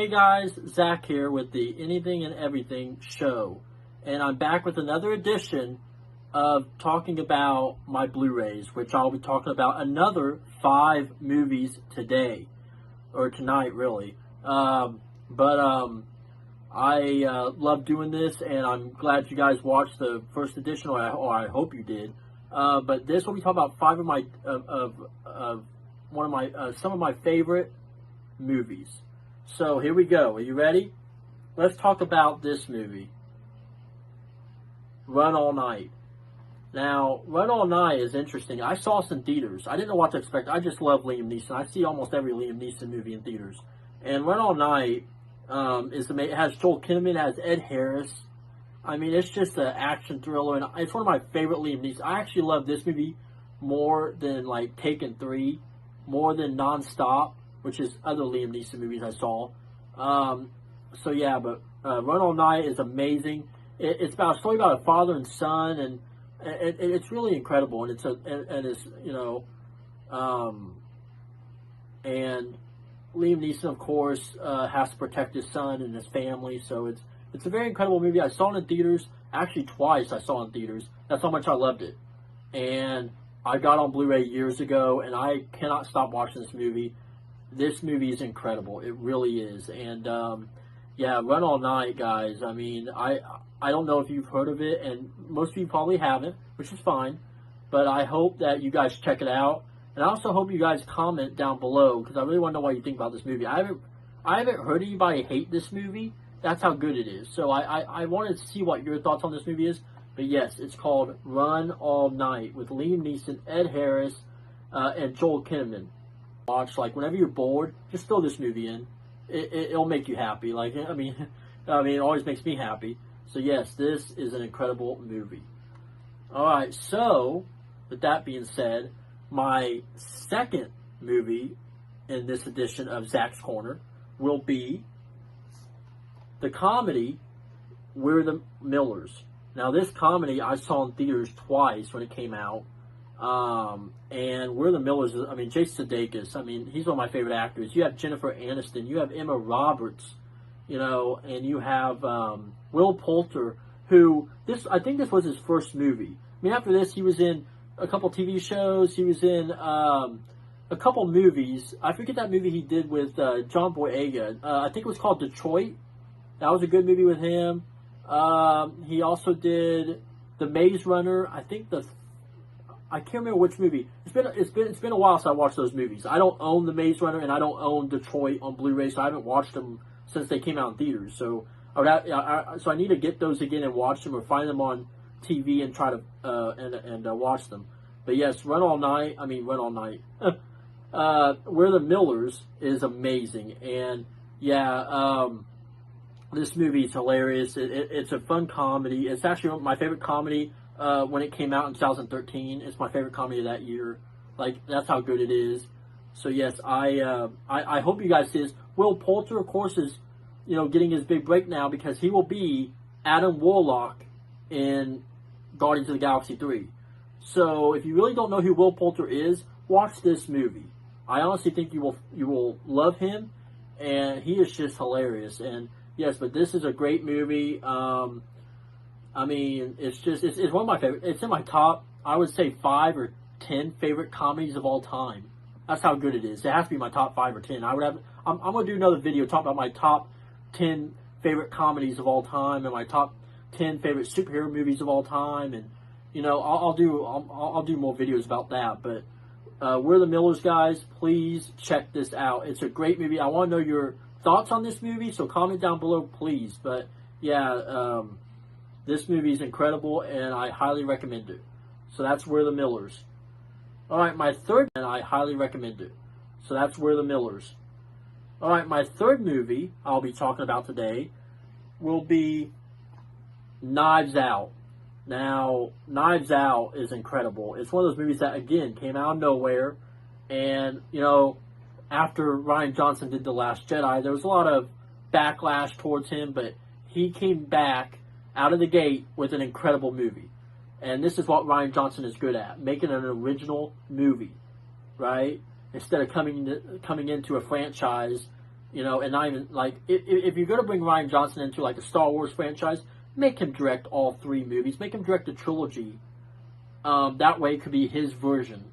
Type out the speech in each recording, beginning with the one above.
Hey guys, Zach here with the Anything and Everything show, and I'm back with another edition of talking about my Blu-rays, which I'll be talking about another 5 movies today, or tonight really. I love doing this, and I'm glad you guys watched the first edition, or I hope you did. But this will be talking about 5 of my some of my favorite movies. So here we go. Are you ready? Let's talk about this movie, Run All Night. Now, Run All Night is interesting. I saw this in theaters. I didn't know what to expect. I just love Liam Neeson. I see almost every Liam Neeson movie in theaters. And Run All Night it has Joel Kinnaman, it has Ed Harris. I mean, it's just an action thriller, and it's one of my favorite Liam Neeson. I actually love this movie more than like Taken 3, more than Nonstop, which is other Liam Neeson movies I saw. So yeah, but Run All Night is amazing. It's about a story about a father and son, and it's really incredible. And and Liam Neeson, of course, has to protect his son and his family. So it's a very incredible movie. I saw it in theaters, actually twice. I saw it in theaters. That's how much I loved it. And I got on Blu-ray years ago, and I cannot stop watching this movie. This movie is incredible. It really is. And, yeah, Run All Night, guys. I mean, I don't know if you've heard of it, and most of you probably haven't, which is fine. But I hope that you guys check it out. And I also hope you guys comment down below, because I really want to know what you think about this movie. I haven't heard anybody hate this movie. That's how good it is. So I wanted to see what your thoughts on this movie is. But yes, it's called Run All Night with Liam Neeson, Ed Harris, and Joel Kinnaman. Watch, like, whenever you're bored, just throw this movie in. It'll make you happy. Like, I mean, it always makes me happy. So yes, this is an incredible movie. All right, so with that being said, my second movie in this edition of Zach's Corner will be the comedy We're the Millers. Now, this comedy I saw in theaters twice when it came out. And We're the Millers, I mean, Jason Sudeikis, I mean, he's one of my favorite actors. You have Jennifer Aniston, you have Emma Roberts, you know, and you have Will Poulter, who, I think this was his first movie. I mean, after this, he was in a couple TV shows, he was in a couple movies. I forget that movie he did with John Boyega. I think it was called Detroit. That was a good movie with him. He also did The Maze Runner. I can't remember which movie. It's been a while since I watched those movies. I don't own The Maze Runner, and I don't own Detroit on Blu-ray, so I haven't watched them since they came out in theaters. So I need to get those again and watch them, or find them on TV and try to watch them. But yes, Run All Night. We're the Millers is amazing, and yeah, this movie is hilarious. It's a fun comedy. It's actually my favorite comedy. When it came out in 2013, it's my favorite comedy of that year. Like, that's how good it is. So yes, I hope you guys see this. Will Poulter, of course, is, you know, getting his big break now, because he will be Adam Warlock in Guardians of the Galaxy 3. So if you really don't know who Will Poulter is, watch this movie. I honestly think you will love him, and he is just hilarious. And yes, but this is a great movie. I mean, it's one of my favorite. It's in my top, I would say, 5 or 10 favorite comedies of all time. That's how good it is. It has to be my top 5 or 10. I'm going to do another video talking about my top 10 favorite comedies of all time, and my top 10 favorite superhero movies of all time. And, you know, I'll do more videos about that. But We're the Millers, guys. Please check this out. It's a great movie. I want to know your thoughts on this movie, so comment down below, please. But yeah, this movie is incredible, and I highly recommend it. So that's We're the Millers. All right, my third, and I highly recommend it. So that's We're the Millers. All right, my third movie I'll be talking about today will be Knives Out. Now, Knives Out is incredible. It's one of those movies that, again, came out of nowhere. And, you know, after Rian Johnson did The Last Jedi, there was a lot of backlash towards him, but he came back out of the gate with an incredible movie. And this is what Rian Johnson is good at, making an original movie, right? Instead of coming into a franchise You know, and not even like if you're going to bring Ryan Johnson into like a Star Wars franchise, make him direct all three movies. Make him direct a trilogy. That way, it could be his version.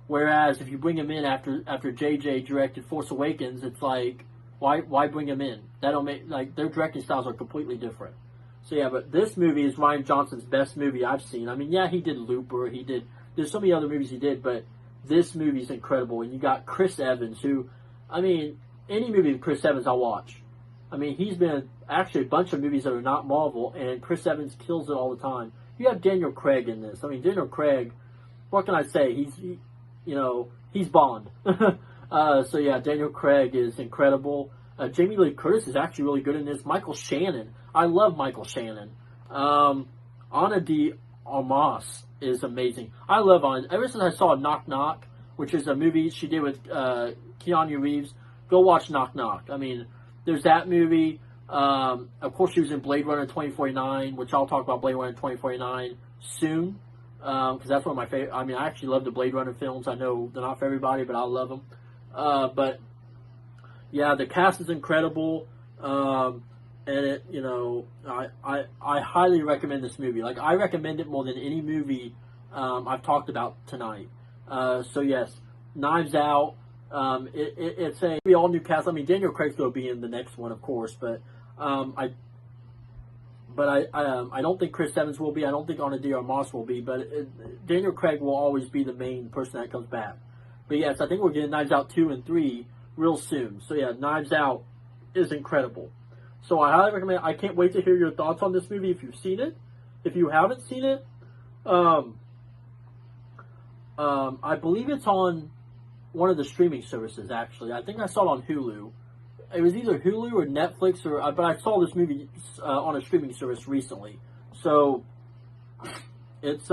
Whereas if you bring him in after JJ directed Force Awakens, it's like why bring him in? That don't make like their directing styles are completely different. So yeah, but this movie is Ryan Johnson's best movie I've seen. I mean, yeah, he did Looper, there's so many other movies he did, but this movie's incredible. And you got Chris Evans, who, I mean, any movie with Chris Evans I'll watch. I mean, he's been in actually a bunch of movies that are not Marvel, and Chris Evans kills it all the time. You have Daniel Craig in this. I mean, Daniel Craig, what can I say? He's Bond. So yeah, Daniel Craig is incredible. Jamie Lee Curtis is actually really good in this. Michael Shannon. I love Michael Shannon. Ana de Armas is amazing. I love Ana. Ever since I saw Knock Knock, which is a movie she did with Keanu Reeves, go watch Knock Knock. I mean, there's that movie. Of course, she was in Blade Runner 2049, which I'll talk about Blade Runner 2049 soon, because that's one of my favorite. I mean, I actually love the Blade Runner films. I know they're not for everybody, but I love them. But yeah, the cast is incredible, and it, I highly recommend this movie. Like, I recommend it more than any movie I've talked about tonight. So yes, Knives Out. It's a all new cast. I mean, Daniel Craig's going to be in the next one, of course, but I don't think Chris Evans will be. I don't think Ana de Armas will be, but Daniel Craig will always be the main person that comes back. But yes, I think we're getting Knives Out 2 and 3 real soon. So yeah, Knives Out is incredible. So I highly recommend it. I can't wait to hear your thoughts on this movie if you've seen it. If you haven't seen it, I believe it's on one of the streaming services, actually. I think I saw it on Hulu. It was either Hulu or Netflix, but I saw this movie on a streaming service recently. So, it's,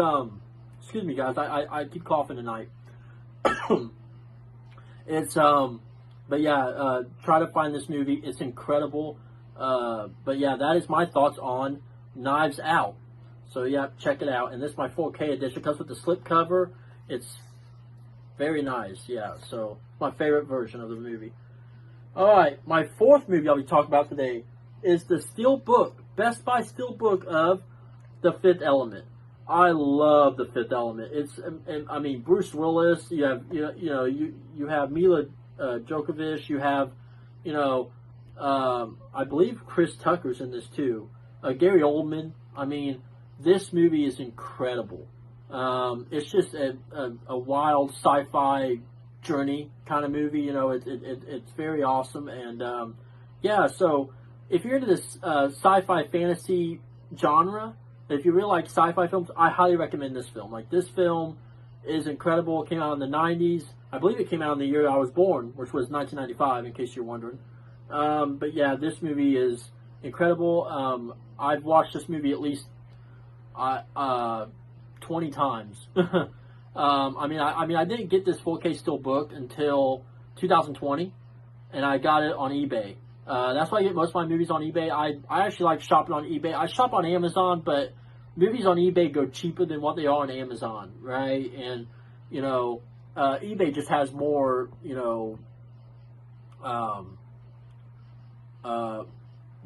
excuse me, guys, I keep coughing tonight. It's, but yeah, try to find this movie. It's incredible. But yeah, that is my thoughts on Knives Out. So yeah, check it out. And this is my 4K edition. It comes with the slipcover. It's very nice, yeah. So, my favorite version of the movie. Alright, my fourth movie I'll be talking about today is the Steelbook, Best Buy Steelbook of The Fifth Element. I love The Fifth Element. It's, I mean, Bruce Willis, you have, you have Mila Djokovic, you have, I believe Chris Tucker's in this too. Gary Oldman. I mean, this movie is incredible. It's just a wild sci-fi journey kind of movie. It's very awesome. And yeah, so if you're into this sci-fi fantasy genre, if you really like sci-fi films, I highly recommend this film. Like, this film is incredible. It came out in the 90s. I believe it came out in the year I was born, which was 1995, in case you're wondering. But yeah, this movie is incredible. I've watched this movie at least 20 times. I mean, I didn't get this 4K Steelbook until 2020, and I got it on eBay. That's why I get most of my movies on eBay. I actually like shopping on eBay. I shop on Amazon, but movies on eBay go cheaper than what they are on Amazon, right? And, eBay just has more,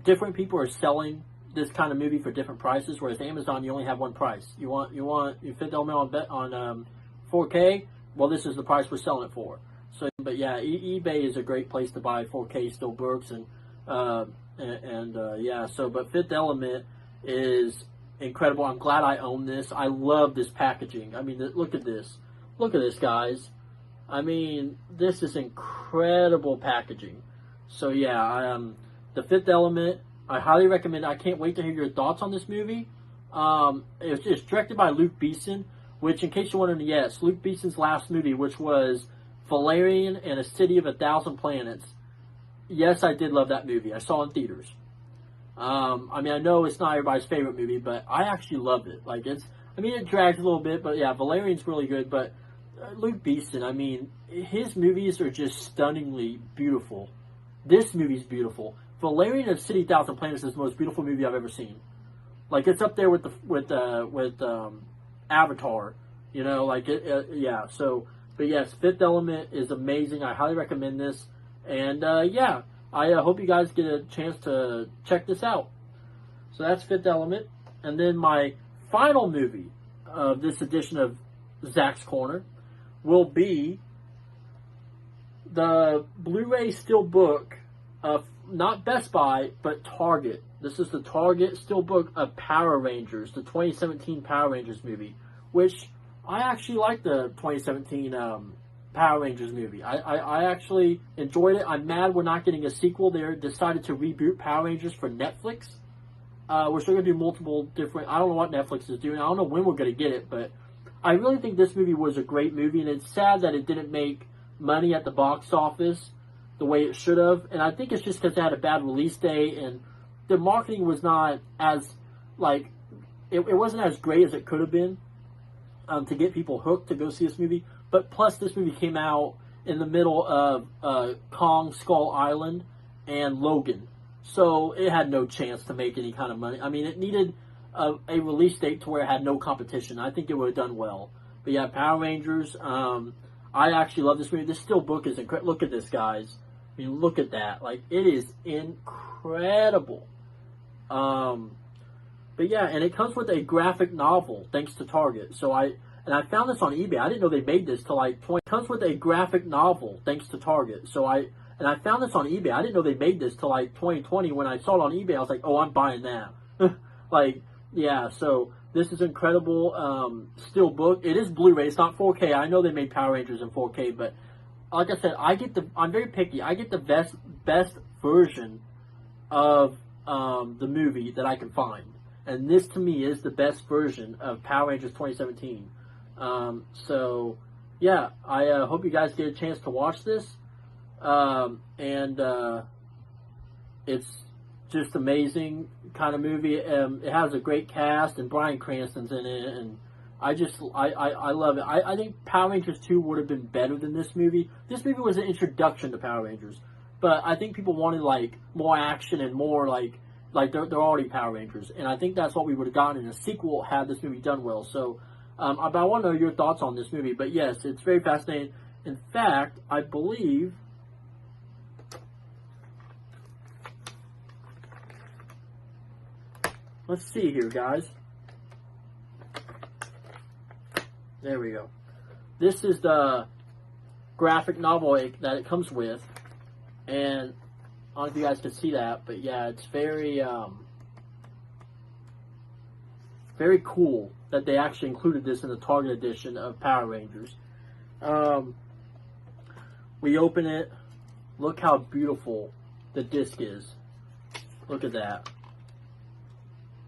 different people are selling this kind of movie for different prices, whereas Amazon, you only have one price. You want your Fifth Element on 4K? Well, this is the price we're selling it for. So, but yeah, eBay is a great place to buy 4K Steelbooks, and yeah. So, but Fifth Element is incredible. I'm glad I own this. I love this packaging. I mean, look at this. Look at this, guys. I mean, this is incredible packaging. So yeah, the Fifth Element, I highly recommend it. I can't wait to hear your thoughts on this movie. It's directed by Luke Besson, which, in case you're wondering, yes, Luke Besson's last movie, which was Valerian and A City of a Thousand Planets. Yes, I did love that movie. I saw it in theaters. I mean, I know it's not everybody's favorite movie, but I actually loved it. Like, it drags a little bit, but yeah, Valerian's really good. But Luke Besson, I mean, his movies are just stunningly beautiful. This movie's beautiful. Valerian of City of a Thousand Planets is the most beautiful movie I've ever seen. Like, it's up there with Avatar. Yeah. So, but yes, Fifth Element is amazing. I highly recommend this. And yeah, I hope you guys get a chance to check this out. So that's Fifth Element. And then my final movie of this edition of Zach's Corner will be the Blu-ray Steelbook of not Best Buy, but Target. This is the Target Steelbook of Power Rangers, the 2017 Power Rangers movie, which I actually like the 2017 Power Rangers movie. I actually enjoyed it. I'm mad we're not getting a sequel. They decided to reboot Power Rangers for Netflix. We're still going to do multiple different... I don't know what Netflix is doing. I don't know when we're going to get it, but I really think this movie was a great movie, and it's sad that it didn't make money at the box office the way it should have. And I think it's just because it had a bad release date, and the marketing was not as, like... It wasn't as great as it could have been to get people hooked to go see this movie. But plus, this movie came out in the middle of Kong Skull Island and Logan. So it had no chance to make any kind of money. I mean, it needed a release date to where it had no competition. I think it would have done well. But yeah, Power Rangers. I actually love this movie. This Steelbook is incredible. Look at this, guys. I mean, look at that. Like, it is incredible. But yeah, and it comes with a graphic novel, thanks to Target. So I found this on eBay. I didn't know they made this till like 20. It comes with a graphic novel, thanks to Target. So I found this on eBay. I didn't know they made this till like 2020. When I saw it on eBay, I was like, oh, I'm buying that. Like, yeah. So this is incredible. Steelbook. It is Blu-ray. It's not 4K. I know they made Power Rangers in 4K, but like I said, I'm very picky. I get the best version of the movie that I can find. And this, to me, is the best version of Power Rangers 2017. So, yeah, I hope you guys get a chance to watch this. It's just amazing kind of movie. It has a great cast, and Bryan Cranston's in it. And I love it. I think Power Rangers 2 would have been better than this movie. This movie was an introduction to Power Rangers. But I think people wanted, like, more action and more, like they're already Power Rangers, and I think that's what we would have gotten in a sequel had this movie done well. So, but I want to know your thoughts on this movie. But yes, it's very fascinating. In fact, I believe let's see here, guys. There we go. This is the graphic novel that it comes with, and I don't know if you guys can see that, but yeah, it's very, very cool that they actually included this in the Target edition of Power Rangers. We open it. Look how beautiful the disc is. Look at that.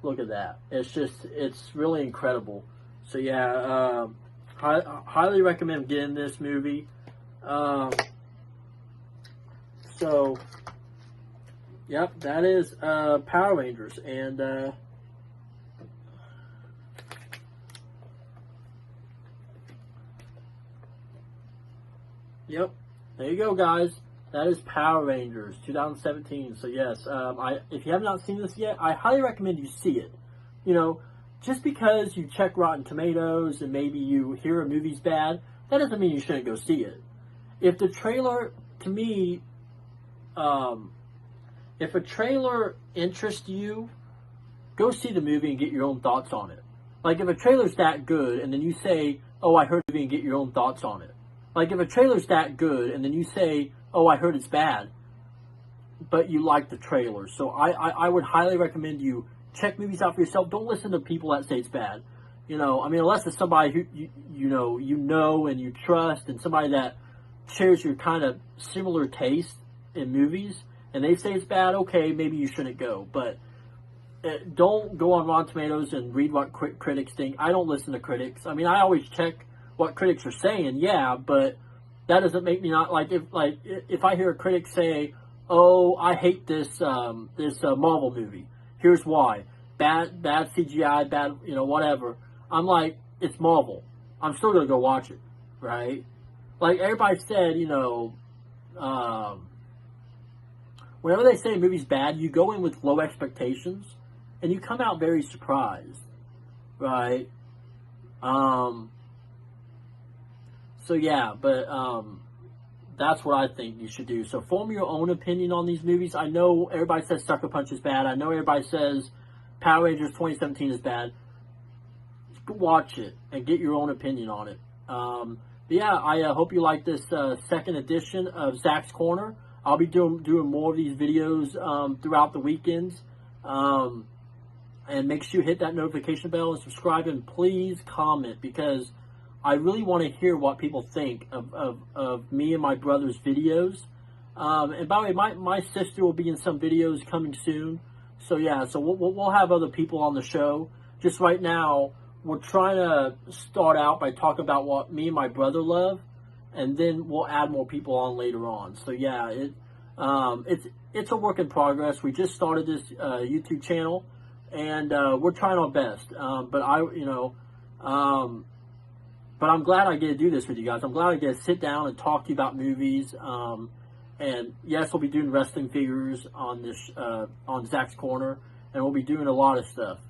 Look at that. It's really incredible. So yeah, highly recommend getting this movie. So... Yep, that is Power Rangers, and yep, there you go, guys. That is Power Rangers 2017. So yes, if you have not seen this yet, I highly recommend you see it. You know, just because you check Rotten Tomatoes and maybe you hear a movie's bad, that doesn't mean you shouldn't go see it. If the trailer, to me, if a trailer interests you, go see the movie and get your own thoughts on it. Like, if a trailer's that good, and then you say, oh, I heard the movie, and get your own thoughts on it. Like, if a trailer's that good, and then you say, oh, I heard it's bad, but you like the trailer. So I would highly recommend you check movies out for yourself. Don't listen to people that say it's bad. You know, I mean, unless it's somebody who you know and you trust, and somebody that shares your kind of similar taste in movies, and they say it's bad, okay, maybe you shouldn't go. But don't go on Rotten Tomatoes and read what critics think. I don't listen to critics. I mean, I always check what critics are saying, yeah, but that doesn't make me not like if I hear a critic say, "Oh, I hate this Marvel movie. Here's why: bad CGI, bad whatever." I'm like, it's Marvel. I'm still gonna go watch it, right? Like everybody said, whenever they say a movie's bad, you go in with low expectations, and you come out very surprised, right? So yeah, but That's what I think you should do. So form your own opinion on these movies. I know everybody says Sucker Punch is bad. I know everybody says Power Rangers 2017 is bad. Watch it and get your own opinion on it. But yeah, I hope you like this second edition of Zach's Corner. I'll be doing more of these videos throughout the weekends. And make sure you hit that notification bell and subscribe, and please comment, because I really want to hear what people think of me and my brother's videos. And by the way, my sister will be in some videos coming soon. So yeah, so we'll have other people on the show. Just right now, we're trying to start out by talking about what me and my brother love, and then we'll add more people on later on. So yeah, it's a work in progress. We just started this YouTube channel, and we're trying our best. But I'm glad I get to do this with you guys. I'm glad I get to sit down and talk to you about movies. And yes, we'll be doing wrestling figures on this on Zach's Corner, and we'll be doing a lot of stuff.